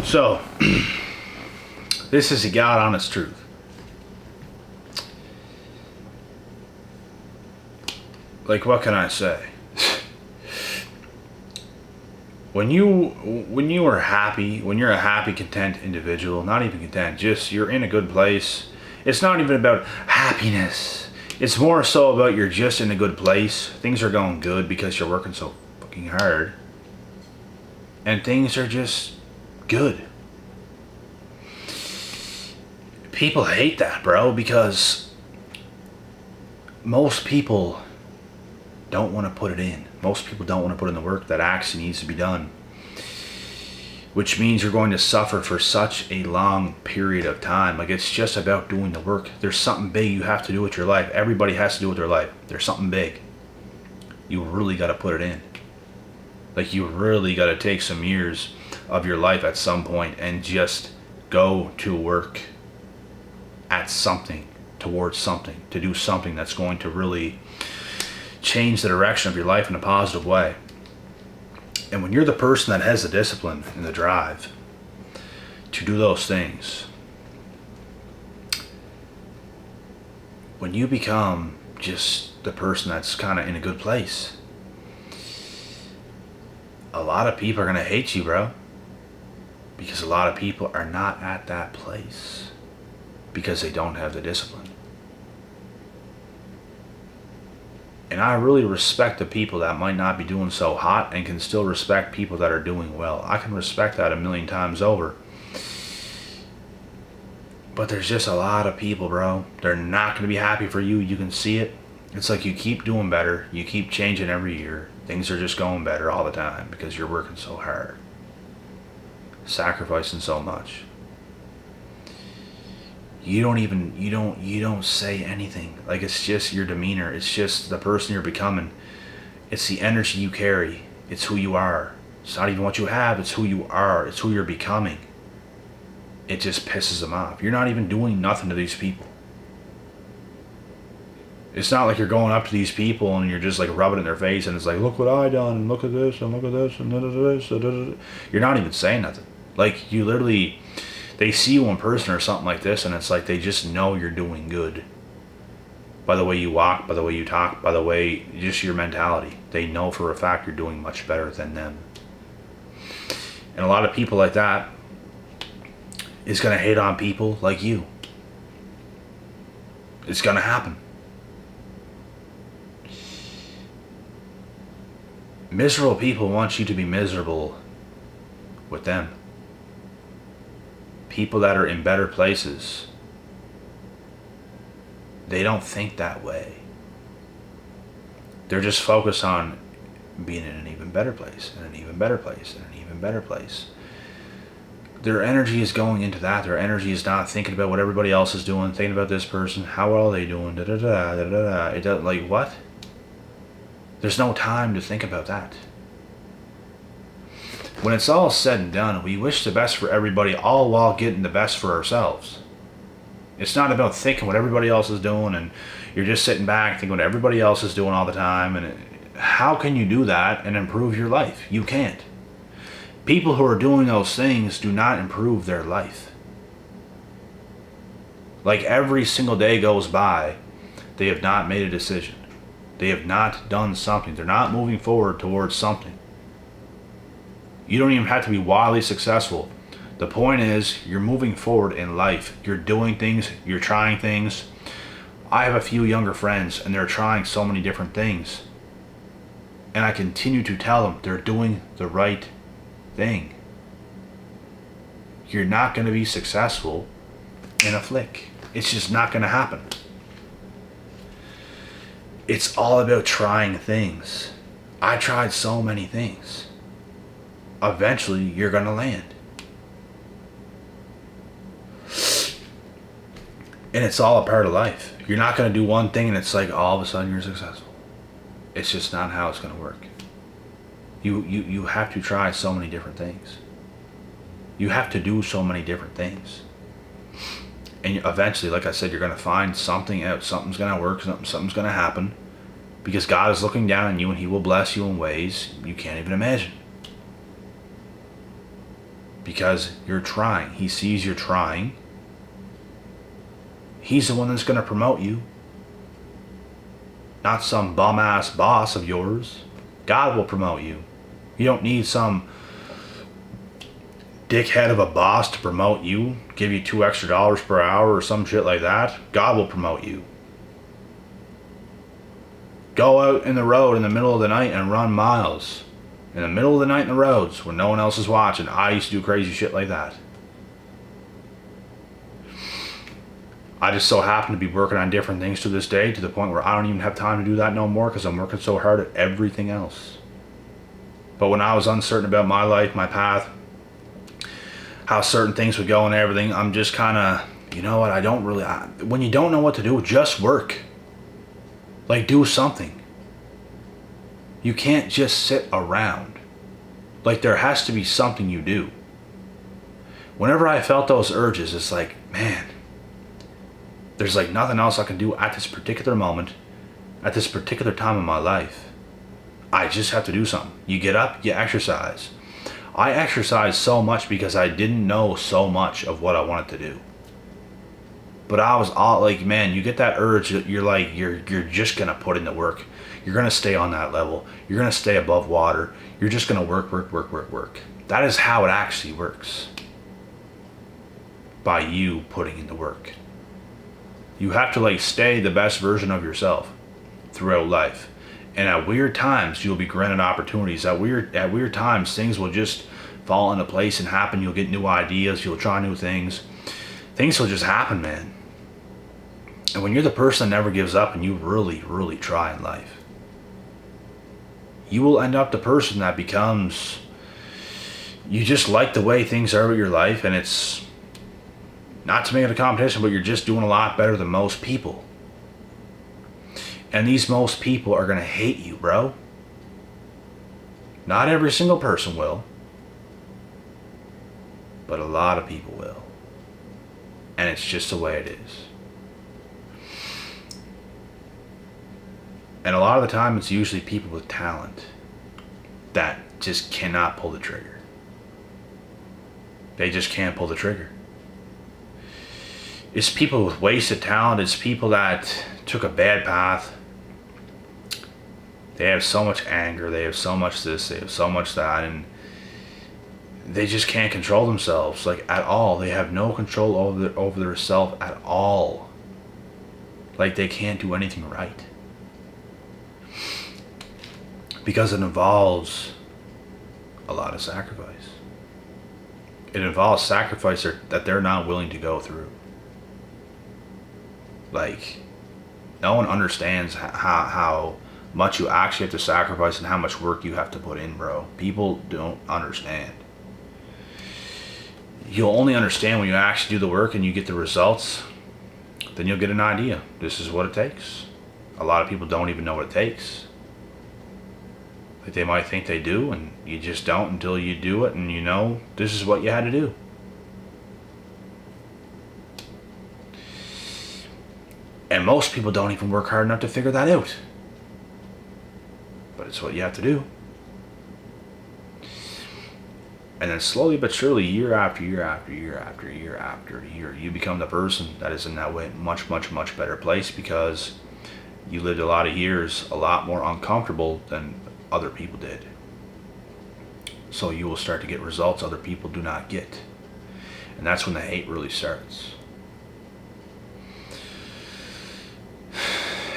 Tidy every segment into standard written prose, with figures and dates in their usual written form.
So, this is the God honest truth. Like, what can I say? When you are happy, when you're a happy, content individual, not even content, just you're in a good place. It's not even about happiness. It's more so about you're just in a good place. Things are going good because you're working so fucking hard. And things are just good. People hate that, bro, because most people don't want to put it in. Most people don't want to put in the work that actually needs to be done. Which means you're going to suffer for such a long period of time. Like, it's just about doing the work. There's something big you have to do with your life. Everybody has to do with their life. There's something big. You really got to put it in. Like, you really got to take some years of your life at some point and just go to work at something, towards something, to do something that's going to really change the direction of your life in a positive way. And when you're the person that has the discipline and the drive to do those things, when you become just the person that's kind of in a good place, a lot of people are going to hate you, bro. Because a lot of people are not at that place because they don't have the discipline. And I really respect the people that might not be doing so hot and can still respect people that are doing well. I can respect that 1,000,000 times over. But there's just a lot of people, bro. They're not going to be happy for you. You can see it. It's like you keep doing better. You keep changing every year. Things are just going better all the time because you're working so hard. Sacrificing so much. You don't say anything. Like, it's just your demeanor. It's just the person you're becoming. It's the energy you carry. It's who you are. It's not even what you have. It's who you are. It's who you're becoming. It just pisses them off. You're not even doing nothing to these people. It's not like you're going up to these people and you're just like rubbing it in their face and it's like, look what I done and look at this and look at this and this. You're not even saying nothing. Like, you literally, they see you in person or something like this and it's like they just know you're doing good. By the way you walk, by the way you talk, by the way, just your mentality. They know for a fact you're doing much better than them. And a lot of people like that is going to hate on people like you. It's going to happen. Miserable people want you to be miserable with them. People that are in better places, they don't think that way. They're just focused on being in an even better place, and an even better place, and an even better place. Their energy is going into that. Their energy is not thinking about what everybody else is doing, thinking about this person, how well are they doing, da da da da da da. It does, like, what? There's no time to think about that. When it's all said and done, we wish the best for everybody, all while getting the best for ourselves. It's not about thinking what everybody else is doing and you're just sitting back thinking what everybody else is doing all the time. And how can you do that and improve your life? You can't. People who are doing those things do not improve their life. Like, every single day goes by, they have not made a decision. They have not done something. They're not moving forward towards something. You don't even have to be wildly successful. The point is, you're moving forward in life. You're doing things. You're trying things. I have a few younger friends, and they're trying so many different things. And I continue to tell them they're doing the right thing. You're not going to be successful in a flick. It's just not going to happen. It's all about trying things. I tried so many things. Eventually, you're going to land. And it's all a part of life. You're not going to do one thing and it's like all of a sudden you're successful. It's just not how it's going to work. You have to try so many different things. You have to do so many different things. And eventually, like I said, you're going to find something out. Something's going to work. Something's going to happen. Because God is looking down on you and He will bless you in ways you can't even imagine. because you're trying. He sees you're trying. He's the one that's going to promote you. Not some bum-ass boss of yours. God will promote you. You don't need some dickhead of a boss to promote you, give you $2 extra per hour or some shit like that. God will promote you. Go out in the road in the middle of the night and run miles. In the middle of the night in the roads when no one else is watching. I used to do crazy shit like that. I just so happen to be working on different things to this day, to the point where I don't even have time to do that no more because I'm working so hard at everything else. But when I was uncertain about my life, my path, how certain things would go and everything, I'm just kind of, you know what, when you don't know what to do, just work. Like, do something. You can't just sit around. Like, there has to be something you do. Whenever I felt those urges, it's like, man, there's like nothing else I can do at this particular moment, at this particular time in my life. I just have to do something. You get up, you exercise. I exercised so much because I didn't know so much of what I wanted to do. But I was all like, man, you get that urge that you're just going to put in the work. You're going to stay on that level. You're going to stay above water. You're just going to work. That is how it actually works. By you putting in the work. You have to like stay the best version of yourself throughout life. And at weird times, you'll be granted opportunities. At weird times, things will just fall into place and happen. You'll get new ideas. You'll try new things. Things will just happen, man. And when you're the person that never gives up and you really, really try in life, you will end up the person that becomes, you just like the way things are with your life, and it's not to make it a competition, but you're just doing a lot better than most people. And these most people are going to hate you, bro. Not every single person will, but a lot of people will. And it's just the way it is. And a lot of the time, it's usually people with talent that just cannot pull the trigger. They just can't pull the trigger. It's people with wasted talent. It's people that took a bad path. They have so much anger. They have so much this. They have so much that. And they just can't control themselves, like, at all. They have no control over their self at all. Like, they can't do anything right. Because it involves a lot of sacrifice. It involves sacrifice that they're not willing to go through. Like, no one understands how much you actually have to sacrifice and how much work you have to put in, bro. People don't understand. You'll only understand when you actually do the work and you get the results. Then you'll get an idea. This is what it takes. A lot of people don't even know what it takes. Like, they might think they do, and you just don't until you do it, and you know this is what you had to do. And most people don't even work hard enough to figure that out. But it's what you have to do. And then slowly but surely, year after year after year after year after year, you become the person that is in that way much, much, much better place, because you lived a lot of years a lot more uncomfortable than other people did. So you will start to get results other people do not get. And that's when the hate really starts.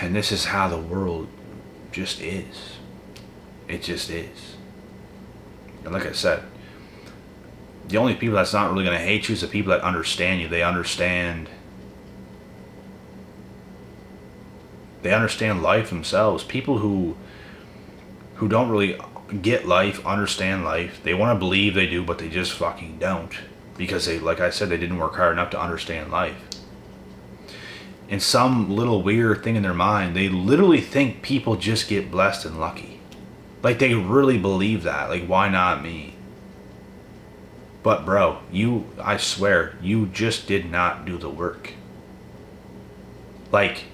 And this is how the world just is. It just is. And like I said, the only people that's not really going to hate you is the people that understand you. They understand life themselves. People who don't really get life, understand life. They want to believe they do, but they just fucking don't. Because they, like I said, they didn't work hard enough to understand life. In some little weird thing in their mind, they literally think people just get blessed and lucky. Like, they really believe that. Like, why not me? But bro, I swear, you just did not do the work. Like,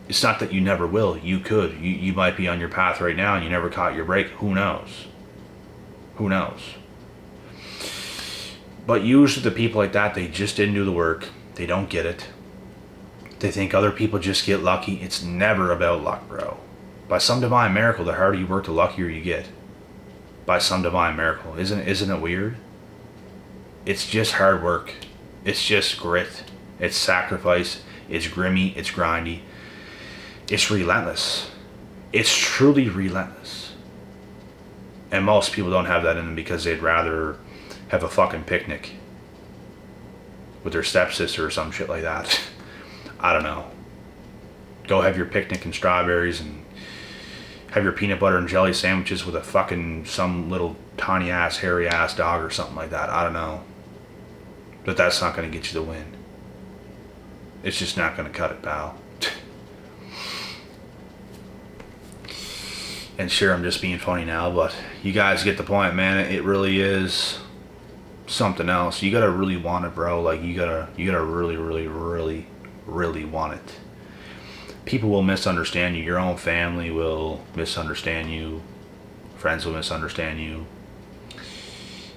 it's not that you never will. You could. You might be on your path right now and you never caught your break. Who knows? Who knows? But usually the people like that, they just didn't do the work. They don't get it. They think other people just get lucky. It's never about luck, bro. By some divine miracle, the harder you work, the luckier you get. By some divine miracle. Isn't it weird? It's just hard work. It's just grit. It's sacrifice. It's grimy. It's grindy. It's relentless. It's truly relentless. And most people don't have that in them because they'd rather have a fucking picnic with their stepsister or some shit like that. I don't know. Go have your picnic and strawberries and have your peanut butter and jelly sandwiches with a fucking some little tiny ass hairy ass dog or something like that. I don't know. But that's not going to get you the win. It's just not going to cut it, pal. And sure, I'm just being funny now, but you guys get the point, man. It really is something else. You gotta really want it, bro. Like you gotta really want it. People will misunderstand you. Your own family will misunderstand you. Friends will misunderstand you.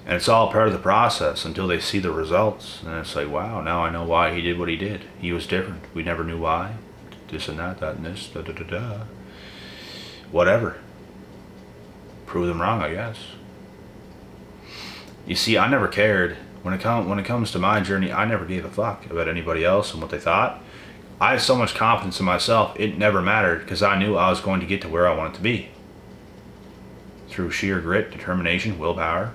And it's all part of the process until they see the results. And it's like, wow, now I know why he did what he did. He was different. We never knew why. This and that and this, da da da da. Whatever. Prove them wrong, I guess. You see, I never cared. When it comes to my journey, I never gave a fuck about anybody else and what they thought. I had so much confidence in myself, it never mattered because I knew I was going to get to where I wanted to be. Through sheer grit, determination, willpower.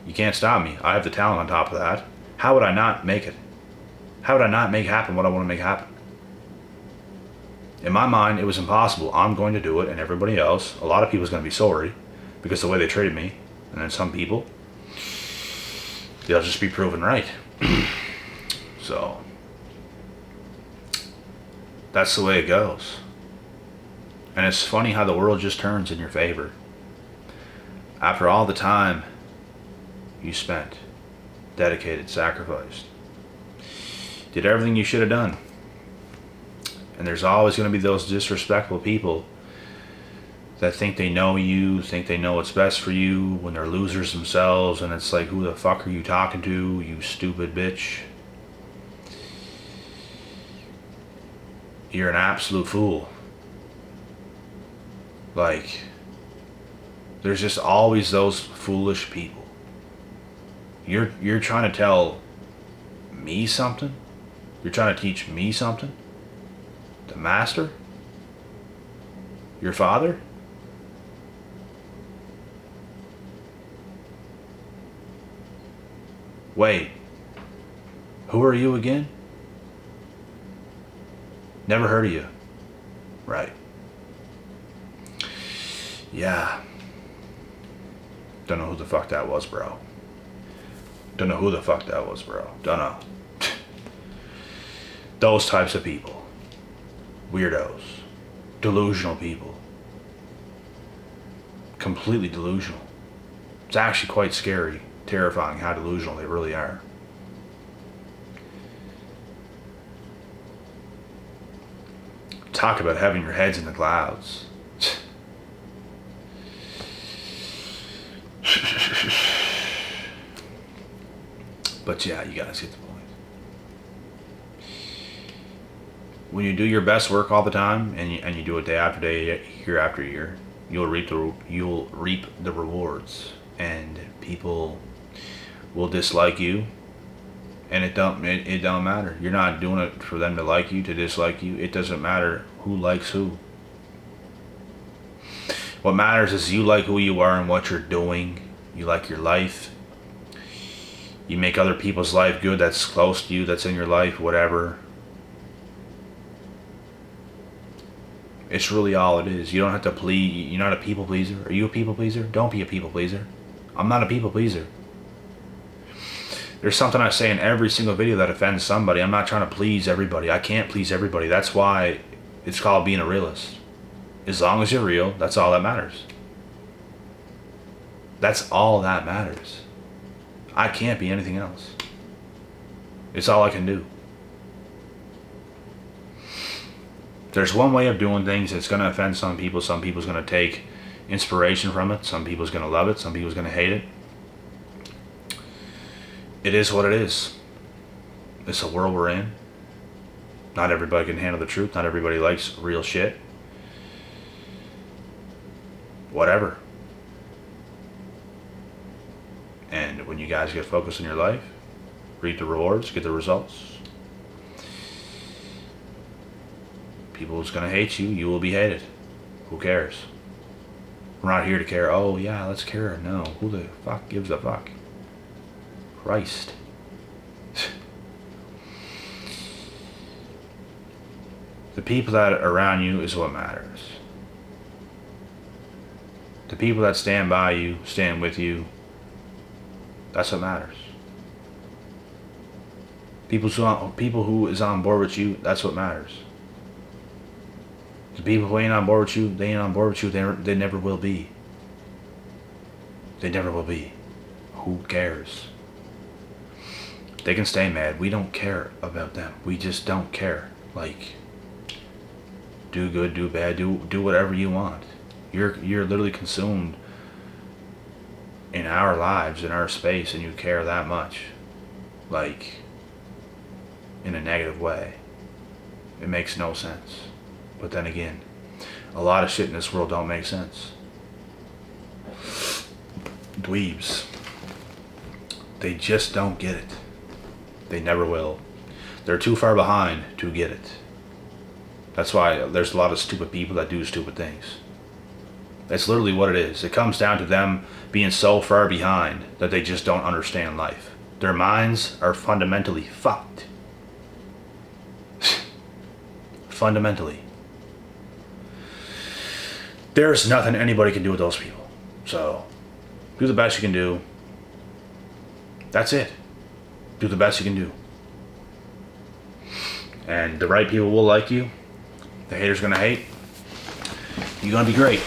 You can't stop me. I have the talent on top of that. How would I not make it? How would I not make happen what I want to make happen? In my mind, it was impossible. I'm going to do it, and everybody else, a lot of people's going to be sorry because of the way they treated me. And then some people, they'll just be proven right. So that's the way it goes. And it's funny how the world just turns in your favor. After all the time you spent, dedicated, sacrificed, did everything you should have done. And there's always going to be those disrespectful people that think they know you, think they know what's best for you when they're losers themselves. And it's like, who the fuck are you talking to, you stupid bitch? You're an absolute fool. Like, there's just always those foolish people. You're trying to tell me something? You're trying to teach me something? The master? Your father? Wait, who are you again? Never heard of you. Right. Yeah. Don't know who the fuck that was, bro. Don't know who the fuck that was, bro. Don't know. Those types of people. Weirdos. Delusional people. Completely delusional. It's actually quite scary, terrifying how delusional they really are. Talk about having your heads in the clouds. But yeah, you guys get the point. When you do your best work all the time, and you do it day after day, year after year, you'll reap the rewards. And people will dislike you, and it don't matter. You're not doing it for them to like you, to dislike you. It doesn't matter who likes who. What matters is you like who you are and what you're doing. You like your life. You make other people's life good that's close to you, that's in your life, whatever. It's really all it is. You don't have to please. You're not a people pleaser. Are you a people pleaser? Don't be a people pleaser. I'm not a people pleaser. There's something I say in every single video that offends somebody. I'm not trying to please everybody. I can't please everybody. That's why it's called being a realist. As long as you're real, that's all that matters. That's all that matters. I can't be anything else. It's all I can do. There's one way of doing things that's going to offend some people. Some people's going to take inspiration from it. Some people's going to love it. Some people's going to hate it. it is what it is. It's the world we're in. Not everybody can handle the truth. Not everybody likes real shit. Whatever. And when you guys get focused in your life, reap the rewards, get the results, people is going to hate you. You will be hated. Who cares? We're not here to care. Oh, yeah, let's care. No. Who the fuck gives a fuck? Christ. The people that are around you is what matters. The people that stand by you, stand with you, that's what matters. People who is on board with you, that's what matters. The people who ain't on board with you, they ain't on board with you. They never will be. They never will be. Who cares? They can stay mad. We don't care about them. We just don't care. Like, do good, do bad, do whatever you want. You're literally consumed in our lives, in our space, and you care that much. Like, in a negative way. It makes no sense. But then again, a lot of shit in this world don't make sense. Dweebs. They just don't get it. They never will. They're too far behind to get it. That's why there's a lot of stupid people that do stupid things. That's literally what it is. It comes down to them being so far behind that they just don't understand life. Their minds are fundamentally fucked. Fundamentally. There's nothing anybody can do with those people. So, do the best you can do. That's it. Do the best you can do. And the right people will like you. The haters gonna hate. You're gonna be great.